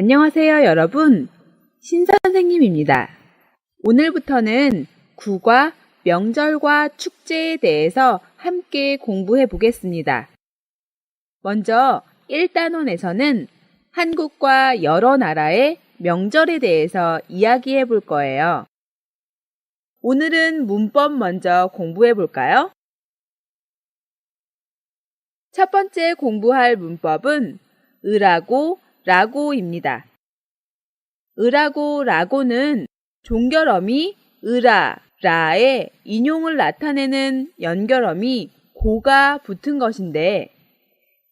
안녕하세요, 여러분. 신선생님입니다. 오늘부터는 구과, 명절과 축제에 대해서 함께 공부해 보겠습니다. 먼저 1단원에서는 한국과 여러 나라의 명절에 대해서 이야기해 볼 거예요. 오늘은 문법 먼저 공부해 볼까요? 첫 번째 공부할 문법은 으라고, 라고입니다. 으라고, 라고는 종결어미 으라, 라의 인용을 나타내는 연결어미 고가 붙은 것인데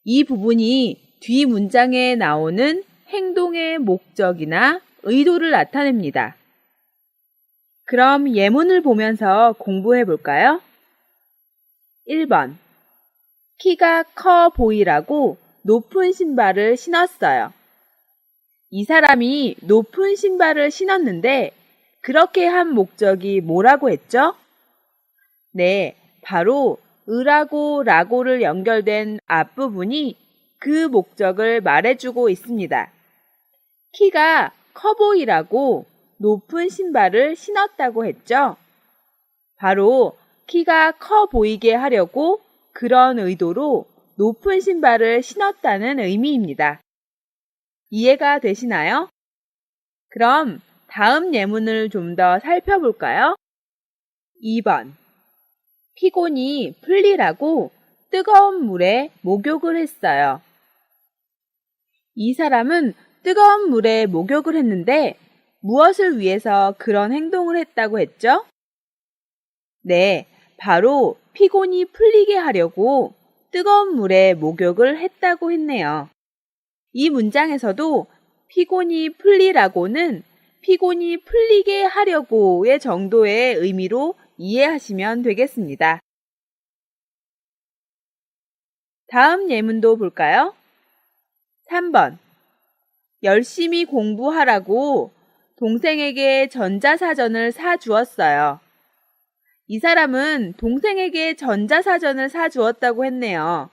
이 부분이 뒤 문장에 나오는 행동의 목적이나 의도를 나타냅니다. 그럼 예문을 보면서 공부해 볼까요? 1번. 키가 커 보이라고 높은 신발을 신었어요. 이 사람이 높은 신발을 신었는데 그렇게 한 목적이 뭐라고 했죠? 네, 바로 으라고 라고를 연결된 앞부분이 그 목적을 말해주고 있습니다. 키가 커 보이라고 높은 신발을 신었다고 했죠? 바로 키가 커 보이게 하려고 그런 의도로 높은 신발을 신었다는 의미입니다. 이해가 되시나요? 그럼 다음 예문을 좀 더 살펴볼까요? 2번. 피곤이 풀리라고 뜨거운 물에 목욕을 했어요. 이 사람은 뜨거운 물에 목욕을 했는데 무엇을 위해서 그런 행동을 했다고 했죠? 네, 바로 피곤이 풀리게 하려고 뜨거운 물에 목욕을 했다고 했네요. 이 문장에서도 피곤이 풀리라고는 피곤이 풀리게 하려고의 정도의 의미로 이해하시면 되겠습니다. 다음 예문도 볼까요? 3번. 열심히 공부하라고 동생에게 전자사전을 사주었어요. 이 사람은 동생에게 전자사전을 사주었다고 했네요.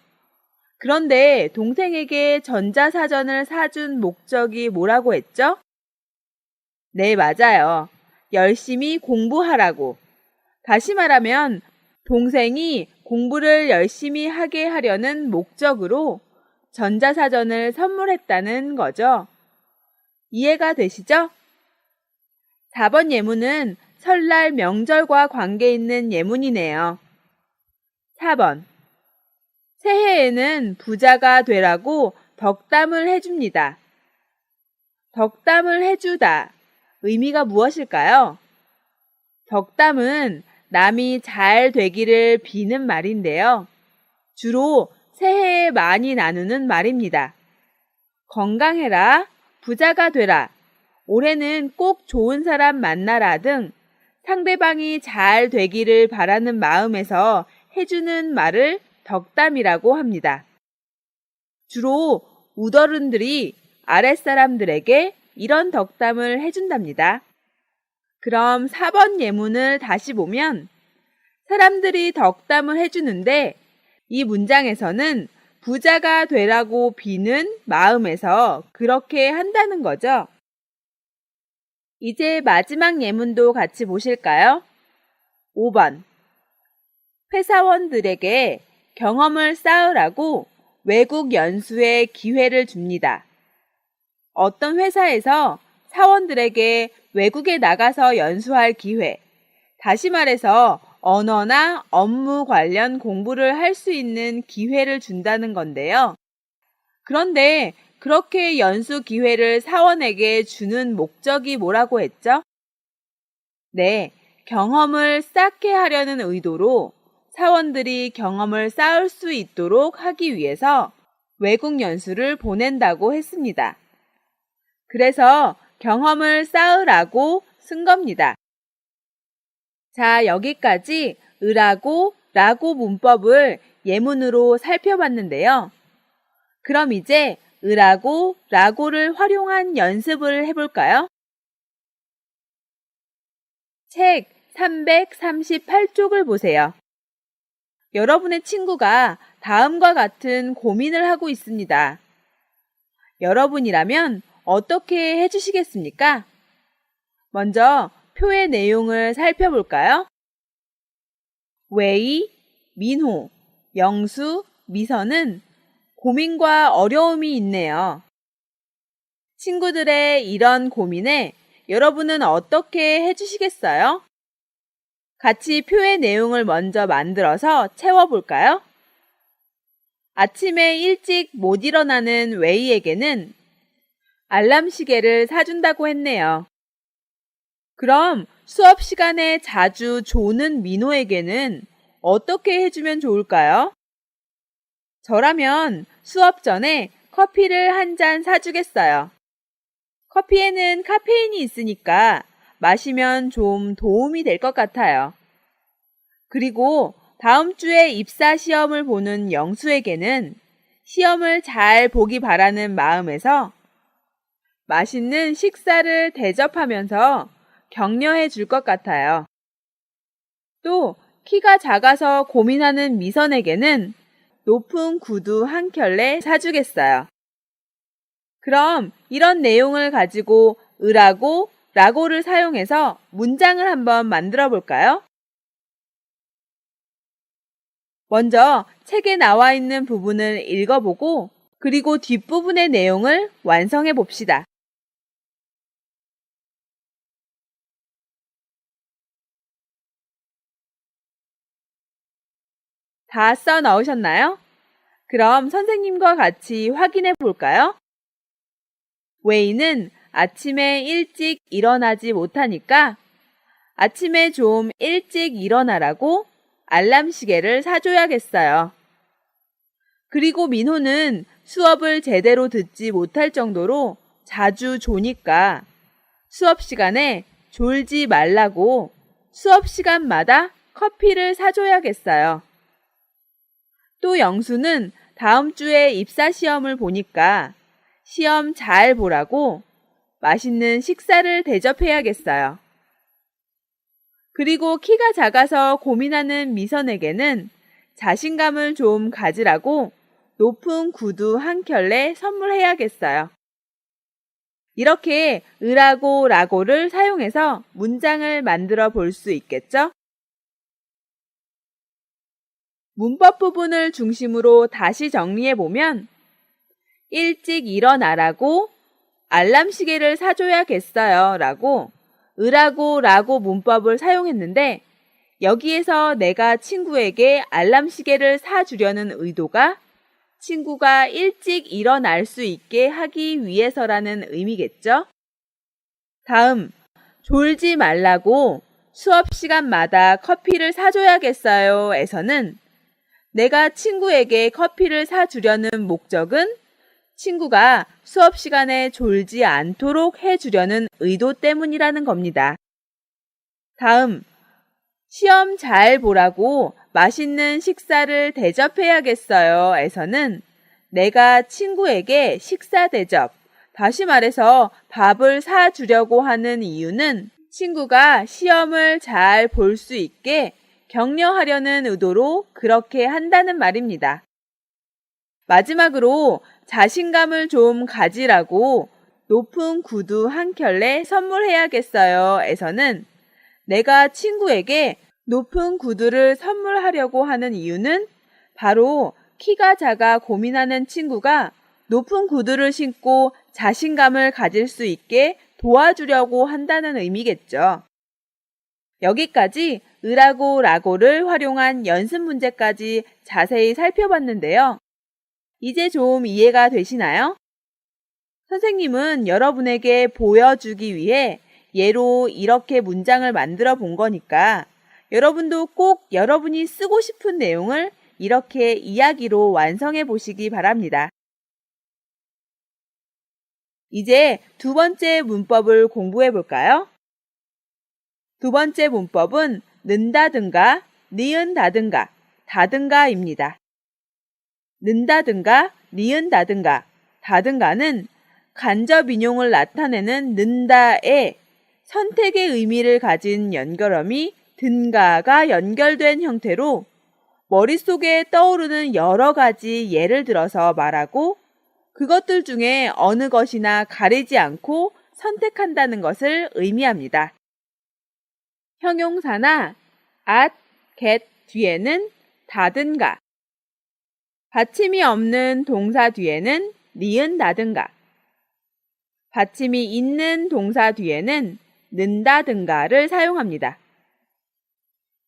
그런데 동생에게 전자사전을 사준 목적이 뭐라고 했죠? 네, 맞아요. 열심히 공부하라고. 다시 말하면 동생이 공부를 열심히 하게 하려는 목적으로 전자사전을 선물했다는 거죠. 이해가 되시죠? 4번 예문은 설날 명절과 관계 있는 예문이네요. 4번. 새해에는 부자가 되라고 덕담을 해줍니다. 덕담을 해주다. 의미가 무엇일까요? 덕담은 남이 잘 되기를 비는 말인데요. 주로 새해에 많이 나누는 말입니다. 건강해라, 부자가 되라, 올해는 꼭 좋은 사람 만나라 등 상대방이 잘 되기를 바라는 마음에서 해주는 말을 덕담이라고 합니다. 주로 우더른들이 아랫사람들에게 이런 덕담을 해준답니다. 그럼 4번 예문을 다시 보면 사람들이 덕담을 해주는데 이 문장에서는 부자가 되라고 비는 마음에서 그렇게 한다는 거죠. 이제 마지막 예문도 같이 보실까요? 5번. 회사원들에게 경험을 쌓으라고 외국 연수의 기회를 줍니다. 어떤 회사에서 사원들에게 외국에 나가서 연수할 기회, 다시 말해서 언어나 업무 관련 공부를 할 수 있는 기회를 준다는 건데요. 그런데 그렇게 연수 기회를 사원에게 주는 목적이 뭐라고 했죠? 네, 경험을 쌓게 하려는 의도로 사원들이 경험을 쌓을 수 있도록 하기 위해서 외국 연수를 보낸다고 했습니다. 그래서 경험을 쌓으라고 쓴 겁니다. 자, 여기까지 으라고, 라고 문법을 예문으로 살펴봤는데요. 그럼 이제 으라고, 라고를 활용한 연습을 해볼까요? 책 338쪽을 보세요. 여러분의 친구가 다음과 같은 고민을 하고 있습니다. 여러분이라면 어떻게 해주시겠습니까? 먼저 표의 내용을 살펴볼까요? 웨이, 민호, 영수, 미선은 고민과 어려움이 있네요. 친구들의 이런 고민에 여러분은 어떻게 해주시겠어요? 같이 표의 내용을 먼저 만들어서 채워볼까요? 아침에 일찍 못 일어나는 웨이에게는 알람 시계를 사준다고 했네요. 그럼 수업 시간에 자주 조는 민호에게는 어떻게 해주면 좋을까요? 저라면 수업 전에 커피를 한 잔 사주겠어요. 커피에는 카페인이 있으니까 마시면 좀 도움이 될 것 같아요. 그리고 다음 주에 입사 시험을 보는 영수에게는 시험을 잘 보기 바라는 마음에서 맛있는 식사를 대접하면서 격려해 줄 것 같아요. 또 키가 작아서 고민하는 미선에게는 높은 구두 한 켤레 사주겠어요. 그럼 이런 내용을 가지고 으라고, 라고를 사용해서 문장을 한번 만들어 볼까요? 먼저 책에 나와 있는 부분을 읽어보고 그리고 뒷부분의 내용을 완성해 봅시다. 다 써 넣으셨나요? 그럼 선생님과 같이 확인해 볼까요? 웨이는 아침에 일찍 일어나지 못하니까 아침에 좀 일찍 일어나라고 알람 시계를 사줘야겠어요. 그리고 민호는 수업을 제대로 듣지 못할 정도로 자주 조니까 수업 시간에 졸지 말라고 수업 시간마다 커피를 사줘야겠어요. 또 영수는 다음 주에 입사 시험을 보니까 시험 잘 보라고 맛있는 식사를 대접해야겠어요. 그리고 키가 작아서 고민하는 미선에게는 자신감을 좀 가지라고 높은 구두 한 켤레 선물해야겠어요. 이렇게 으라고 라고를 사용해서 문장을 만들어 볼 수 있겠죠? 문법 부분을 중심으로 다시 정리해 보면 일찍 일어나라고 알람 시계를 사줘야겠어요 라고 으라고 라고 문법을 사용했는데 여기에서 내가 친구에게 알람 시계를 사주려는 의도가 친구가 일찍 일어날 수 있게 하기 위해서라는 의미겠죠? 다음, 졸지 말라고 수업 시간마다 커피를 사줘야겠어요 에서는 내가 친구에게 커피를 사주려는 목적은 친구가 수업 시간에 졸지 않도록 해주려는 의도 때문이라는 겁니다. 다음, 시험 잘 보라고 맛있는 식사를 대접해야겠어요 에서는 내가 친구에게 식사 대접, 다시 말해서 밥을 사주려고 하는 이유는 친구가 시험을 잘 볼 수 있게 격려하려는 의도로 그렇게 한다는 말입니다. 마지막으로 자신감을 좀 가지라고 높은 구두 한 켤레 선물해야겠어요 에서는 내가 친구에게 높은 구두를 선물하려고 하는 이유는 바로 키가 작아 고민하는 친구가 높은 구두를 신고 자신감을 가질 수 있게 도와주려고 한다는 의미겠죠. 여기까지 으라고 라고를 활용한 연습 문제까지 자세히 살펴봤는데요. 이제 좀 이해가 되시나요? 선생님은 여러분에게 보여주기 위해 예로 이렇게 문장을 만들어 본 거니까 여러분도 꼭 여러분이 쓰고 싶은 내용을 이렇게 이야기로 완성해 보시기 바랍니다. 이제 두 번째 문법을 공부해 볼까요? 두 번째 문법은 는다든가, 니은다든가, 다든가입니다. 는다든가, 니은다든가, 다든가는 간접 인용을 나타내는 는다에 선택의 의미를 가진 연결어미 든가가 연결된 형태로 머릿속에 떠오르는 여러 가지 예를 들어서 말하고 그것들 중에 어느 것이나 가리지 않고 선택한다는 것을 의미합니다. 형용사나 at, get 뒤에는 다든가, 받침이 없는 동사 뒤에는 니은다든가, 받침이 있는 동사 뒤에는 는다든가를 사용합니다.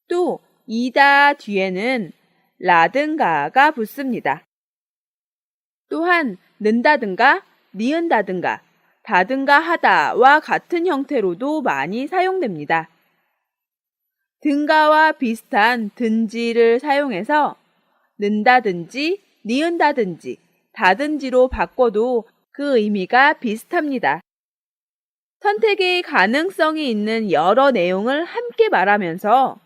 또 이다 뒤에는 라든가가 붙습니다. 또한 는다든가, 니은다든가, 다든가 하다와 같은 형태로도 많이 사용됩니다. 든가와 비슷한 든지를 사용해서 는다든지, 니은다든지, 다든지로 바꿔도 그 의미가 비슷합니다. 선택의 가능성이 있는 여러 내용을 함께 말하면서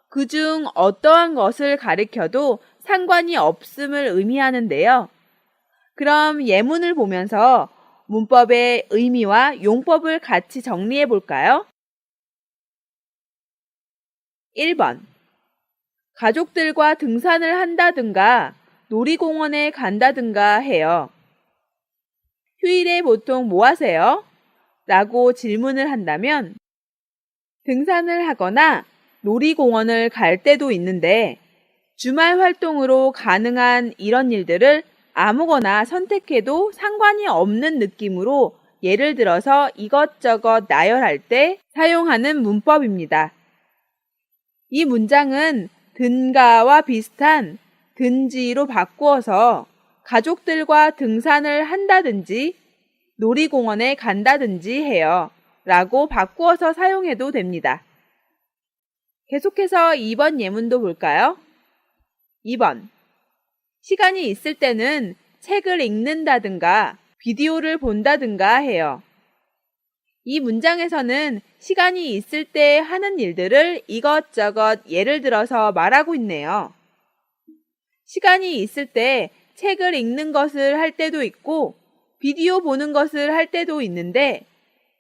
그중 어떠한 것을 가리켜도 상관이 없음을 의미하는데요. 그럼 예문을 보면서 문법의 의미와 용법을 같이 정리해 볼까요? 1번. 가족들과 등산을 한다든가 놀이공원에 간다든가 해요. 휴일에 보통 뭐 하세요? 라고 질문을 한다면 등산을 하거나 놀이공원을 갈 때도 있는데 주말 활동으로 가능한 이런 일들을 아무거나 선택해도 상관이 없는 느낌으로 예를 들어서 이것저것 나열할 때 사용하는 문법입니다. 이 문장은 든가와 비슷한 든지로 바꾸어서 가족들과 등산을 한다든지 놀이공원에 간다든지 해요. 라고 바꾸어서 사용해도 됩니다. 계속해서 2번 예문도 볼까요? 2번. 시간이 있을 때는 책을 읽는다든가 비디오를 본다든가 해요. 이 문장에서는 시간이 있을 때 하는 일들을 이것저것 예를 들어서 말하고 있네요. 시간이 있을 때 책을 읽는 것을 할 때도 있고 비디오 보는 것을 할 때도 있는데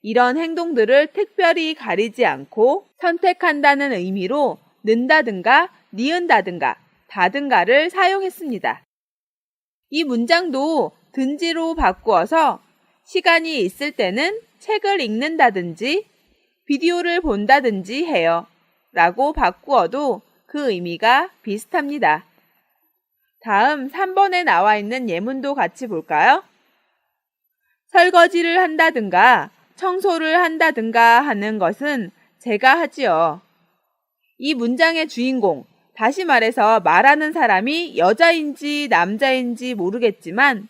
이런 행동들을 특별히 가리지 않고 선택한다는 의미로 는다든가 니은다든가 다든가를 사용했습니다. 이 문장도 든지로 바꾸어서 시간이 있을 때는 책을 읽는다든지 비디오를 본다든지 해요. 라고 바꾸어도 그 의미가 비슷합니다. 다음 3번에 나와 있는 예문도 같이 볼까요? 설거지를 한다든가 청소를 한다든가 하는 것은 제가 하지요. 이 문장의 주인공, 다시 말해서 말하는 사람이 여자인지 남자인지 모르겠지만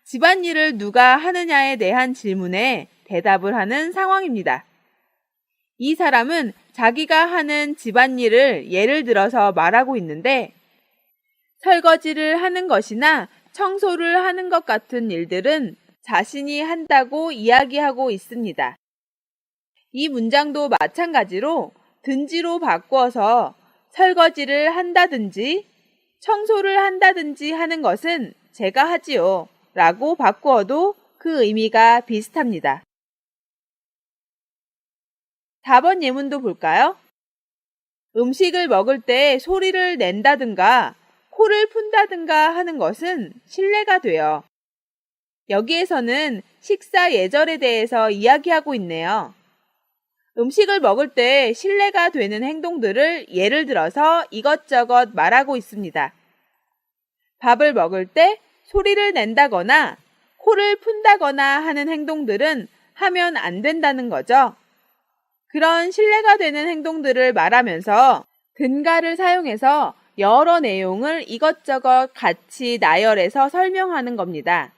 집안일을 누가 하느냐에 대한 질문에 대답을 하는 상황입니다. 이 사람은 자기가 하는 집안일을 예를 들어서 말하고 있는데 설거지를 하는 것이나 청소를 하는 것 같은 일들은 자신이 한다고 이야기하고 있습니다. 이 문장도 마찬가지로 든지로 바꾸어서 설거지를 한다든지 청소를 한다든지 하는 것은 제가 하지요. 라고 바꾸어도 그 의미가 비슷합니다. 4번 예문도 볼까요? 음식을 먹을 때 소리를 낸다든가 코를 푼다든가 하는 것은 실례가 돼요. 여기에서는 식사 예절에 대해서 이야기하고 있네요. 음식을 먹을 때 실례가 되는 행동들을 예를 들어서 이것저것 말하고 있습니다. 밥을 먹을 때 소리를 낸다거나 코를 푼다거나 하는 행동들은 하면 안 된다는 거죠. 그런 실례가 되는 행동들을 말하면서 든가를 사용해서 여러 내용을 이것저것 같이 나열해서 설명하는 겁니다.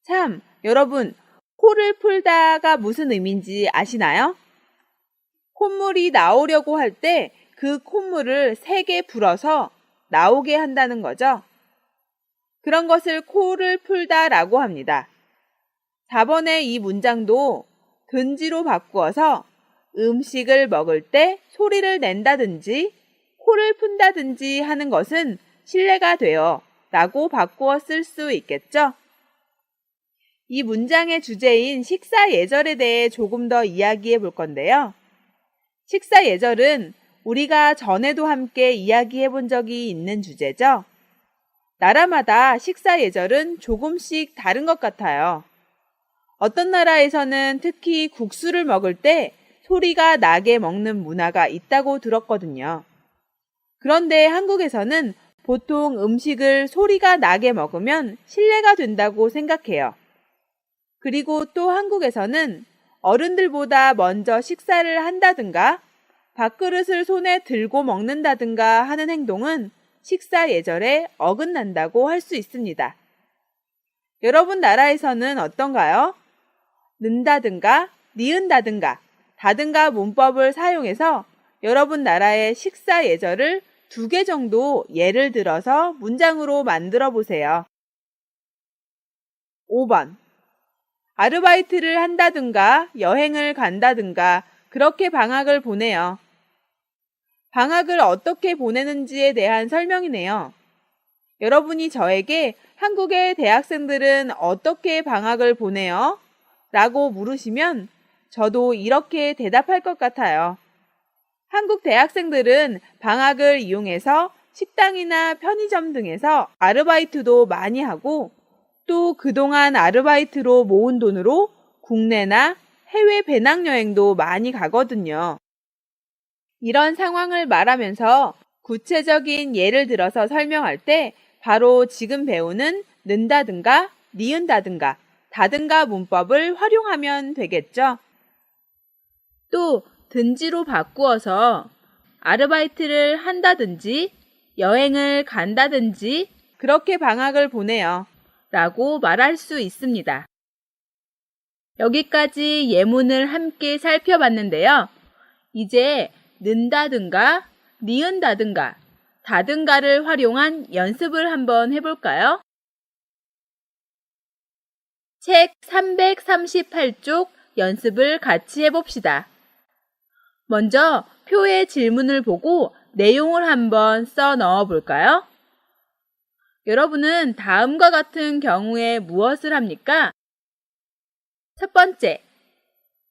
참, 여러분, 코를 풀다가 무슨 의미인지 아시나요? 콧물이 나오려고 할 때 그 콧물을 세게 불어서 나오게 한다는 거죠. 그런 것을 코를 풀다라고 합니다. 4번의 이 문장도 든지로 바꾸어서 음식을 먹을 때 소리를 낸다든지 코를 푼다든지 하는 것은 실례가 돼요 라고 바꾸어 쓸 수 있겠죠? 이 문장의 주제인 식사 예절에 대해 조금 더 이야기해 볼 건데요. 식사 예절은 우리가 전에도 함께 이야기해 본 적이 있는 주제죠. 나라마다 식사 예절은 조금씩 다른 것 같아요. 어떤 나라에서는 특히 국수를 먹을 때 소리가 나게 먹는 문화가 있다고 들었거든요. 그런데 한국에서는 보통 음식을 소리가 나게 먹으면 실례가 된다고 생각해요. 그리고 또 한국에서는 어른들보다 먼저 식사를 한다든가 밥그릇을 손에 들고 먹는다든가 하는 행동은 식사 예절에 어긋난다고 할 수 있습니다. 여러분 나라에서는 어떤가요? 는다든가, 니은다든가, 다든가 문법을 사용해서 여러분 나라의 식사 예절을 2개 정도 예를 들어서 문장으로 만들어 보세요. 5번. 아르바이트를 한다든가 여행을 간다든가 그렇게 방학을 보내요. 방학을 어떻게 보내는지에 대한 설명이네요. 여러분이 저에게 한국의 대학생들은 어떻게 방학을 보내요? 라고 물으시면 저도 이렇게 대답할 것 같아요. 한국 대학생들은 방학을 이용해서 식당이나 편의점 등에서 아르바이트도 많이 하고 또 그동안 아르바이트로 모은 돈으로 국내나 해외 배낭여행도 많이 가거든요. 이런 상황을 말하면서 구체적인 예를 들어서 설명할 때 바로 지금 배우는 는다든가, 니은다든가, 다든가 문법을 활용하면 되겠죠. 또 든지로 바꾸어서 아르바이트를 한다든지 여행을 간다든지 그렇게 방학을 보내요. 라고 말할 수 있습니다. 여기까지 예문을 함께 살펴봤는데요. 이제 는다든가, 니은다든가, 다든가를 활용한 연습을 한번 해볼까요? 책 338쪽 연습을 같이 해봅시다. 먼저 표의 질문을 보고 내용을 한번 써 넣어 볼까요? 여러분은 다음과 같은 경우에 무엇을 합니까? 첫 번째,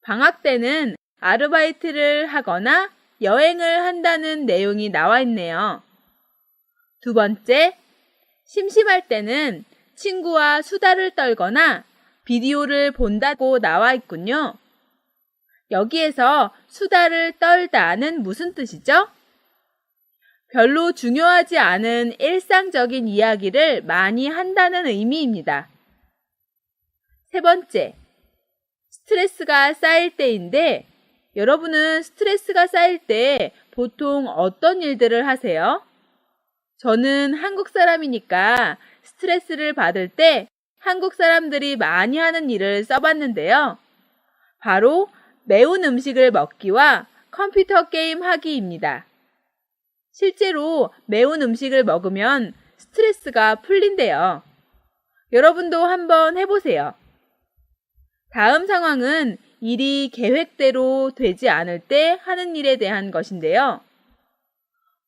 방학 때는 아르바이트를 하거나 여행을 한다는 내용이 나와 있네요. 두 번째, 심심할 때는 친구와 수다를 떨거나 비디오를 본다고 나와 있군요. 여기에서 수다를 떨다는 무슨 뜻이죠? 별로 중요하지 않은 일상적인 이야기를 많이 한다는 의미입니다. 세 번째, 스트레스가 쌓일 때인데 여러분은 스트레스가 쌓일 때 보통 어떤 일들을 하세요? 저는 한국 사람이니까 스트레스를 받을 때 한국 사람들이 많이 하는 일을 써봤는데요. 바로 매운 음식을 먹기와 컴퓨터 게임 하기입니다. 실제로 매운 음식을 먹으면 스트레스가 풀린대요. 여러분도 한번 해보세요. 다음 상황은 일이 계획대로 되지 않을 때 하는 일에 대한 것인데요.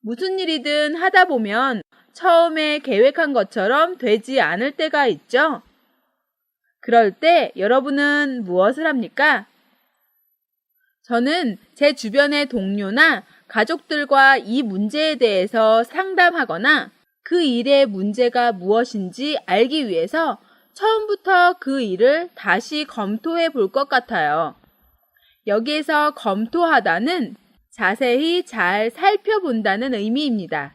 무슨 일이든 하다 보면 처음에 계획한 것처럼 되지 않을 때가 있죠. 그럴 때 여러분은 무엇을 합니까? 저는 제 주변의 동료나 가족들과 이 문제에 대해서 상담하거나 그 일의 문제가 무엇인지 알기 위해서 처음부터 그 일을 다시 검토해 볼 것 같아요. 여기에서 검토하다는 자세히 잘 살펴본다는 의미입니다.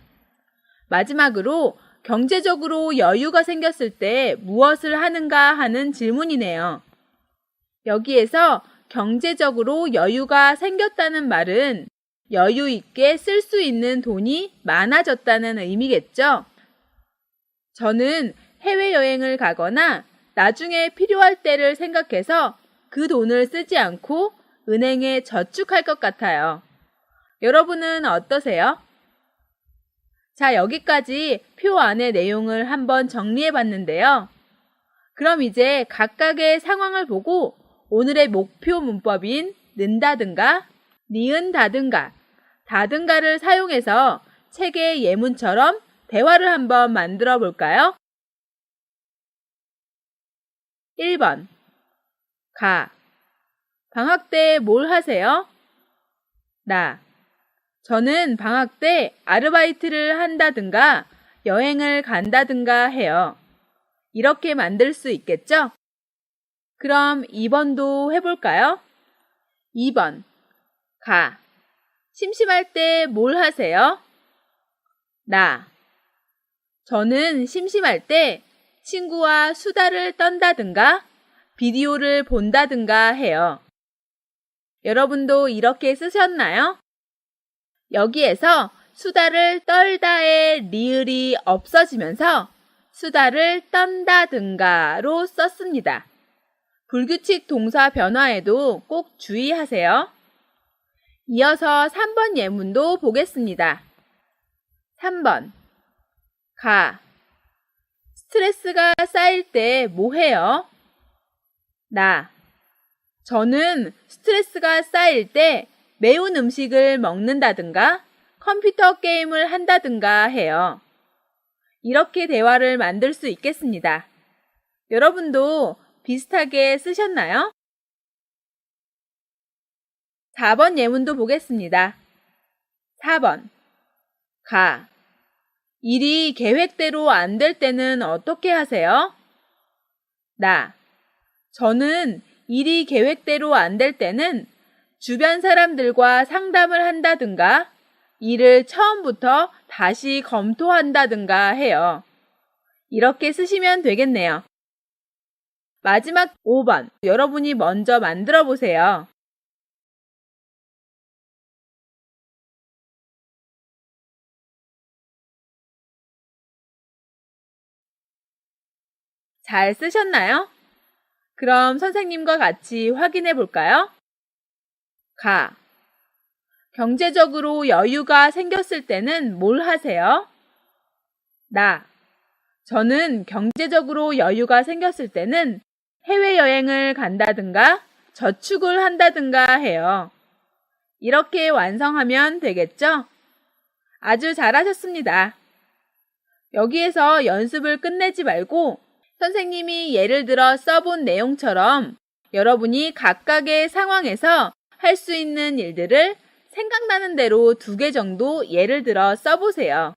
마지막으로 경제적으로 여유가 생겼을 때 무엇을 하는가 하는 질문이네요. 여기에서 경제적으로 여유가 생겼다는 말은 여유 있게 쓸 수 있는 돈이 많아졌다는 의미겠죠. 저는 해외여행을 가거나 나중에 필요할 때를 생각해서 그 돈을 쓰지 않고 은행에 저축할 것 같아요. 여러분은 어떠세요? 자, 여기까지 표 안의 내용을 한번 정리해 봤는데요. 그럼 이제 각각의 상황을 보고 오늘의 목표 문법인 는다든가, 니은다든가, 다든가를 사용해서 책의 예문처럼 대화를 한번 만들어 볼까요? 1번. 가. 방학 때 뭘 하세요? 나. 저는 방학 때 아르바이트를 한다든가 여행을 간다든가 해요. 이렇게 만들 수 있겠죠? 그럼 2번도 해볼까요? 2번. 가. 심심할 때 뭘 하세요? 나. 저는 심심할 때 친구와 수다를 떤다든가 비디오를 본다든가 해요. 여러분도 이렇게 쓰셨나요? 여기에서 수다를 떨다의 리을이 없어지면서 수다를 떤다든가로 썼습니다. 불규칙 동사 변화에도 꼭 주의하세요. 이어서 3번 예문도 보겠습니다. 3번. 가. 스트레스가 쌓일 때 뭐 해요? 나. 저는 스트레스가 쌓일 때 매운 음식을 먹는다든가 컴퓨터 게임을 한다든가 해요. 이렇게 대화를 만들 수 있겠습니다. 여러분도 비슷하게 쓰셨나요? 4번 예문도 보겠습니다. 4번. 가. 일이 계획대로 안 될 때는 어떻게 하세요? 나. 저는 일이 계획대로 안 될 때는 주변 사람들과 상담을 한다든가 일을 처음부터 다시 검토한다든가 해요. 이렇게 쓰시면 되겠네요. 마지막 5번. 여러분이 먼저 만들어 보세요. 잘 쓰셨나요? 그럼 선생님과 같이 확인해 볼까요? 가. 경제적으로 여유가 생겼을 때는 뭘 하세요? 나. 저는 경제적으로 여유가 생겼을 때는 해외여행을 간다든가 저축을 한다든가 해요. 이렇게 완성하면 되겠죠? 아주 잘하셨습니다. 여기에서 연습을 끝내지 말고 선생님이 예를 들어 써본 내용처럼 여러분이 각각의 상황에서 할 수 있는 일들을 생각나는 대로 2개 정도 예를 들어 써보세요.